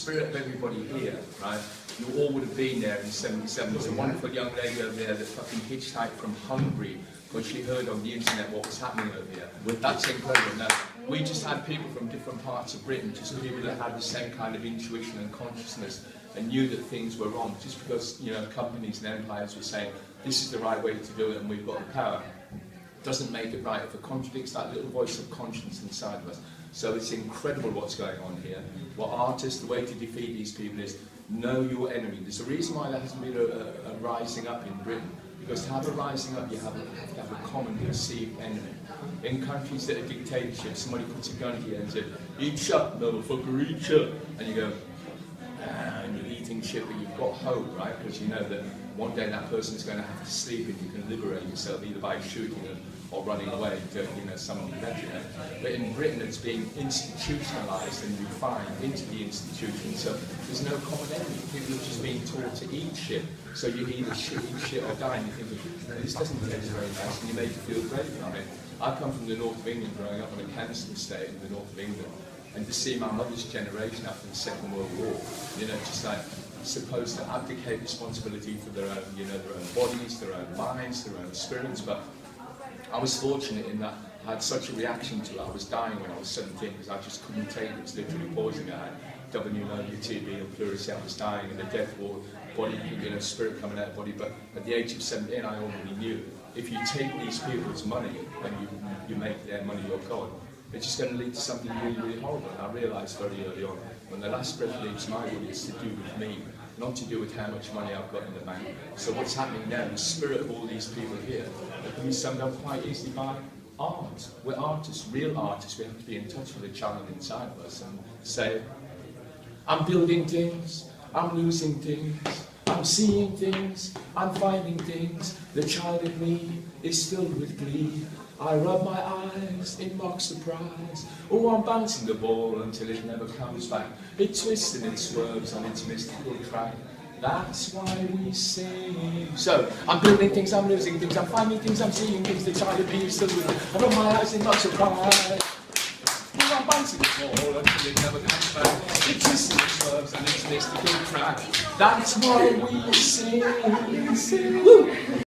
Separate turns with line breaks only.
spirit of everybody here, right? You all would have been there in '77. There's a wonderful young lady over there that fucking hitchhiked from Hungary because she heard on the internet what was happening over here. That's incredible. Now, we just had people from different parts of Britain, just people that had the same kind of intuition and consciousness and knew that things were wrong. Just because, you know, companies and empires were saying, this is the right way to do it and we've got the power, doesn't make it right. If it contradicts that little voice of conscience inside of us. So it's incredible what's going on here. What artists, the way to defeat these people is know your enemy. There's a reason why there hasn't been a rising up in Britain. Because to have a rising up, you have to have a common perceived enemy. In countries that are dictatorships, somebody puts a gun to you and says, eat shut, motherfucker, eat shut. And you go, and you're eating shit, but you've got hope, right? Because you know that one day that person's going to have to sleep and you can liberate yourself either by shooting them or running away to, you know, somebody better. But in Britain, it's being institutionalised and refined into the institution. So there's no common enemy. People are just being taught to eat shit. So you either eat shit or die, and you think, this doesn't taste very nice, and you make it feel great. I mean, I come from the north of England, growing up on a cancer estate in the north of England, and to see my mother's generation after the Second World War, you know, just like supposed to abdicate responsibility for their own, you know, their own bodies, their own minds, their own spirits. But I was fortunate in that I had such a reaction to it. I was dying when I was 17 because I just couldn't take it. It was literally poisoning. I had double pneumonia, TB, and pleurisy. I was dying in a death ward, body, you know, spirit coming out of body. But at the age of 17, I already knew if you take these people's money and you make their money your God, it's just going to lead to something really, really horrible. And I realised very early on, when the last breath leaves my body, it's to do with me, not to do with how much money I've got in the bank. So what's happening now, the spirit of all these people here, can be summed up quite easily by art. We're artists, real artists. We have to be in touch with the child inside of us and say, I'm building things, I'm losing things, I'm seeing things, I'm finding things. The child in me is filled with glee. I rub my eyes in mock surprise. Oh, I'm bouncing the ball until it never comes back. It twists and it swerves on its mystical track. That's why we sing. So, I'm building things, I'm losing things, I'm finding things, I'm seeing things. The child in me is still with me. I rub my eyes in mock surprise. Oh, I'm bouncing the ball until it never comes back. It twists and it swerves on its mystical track. That's why we sing. Woo!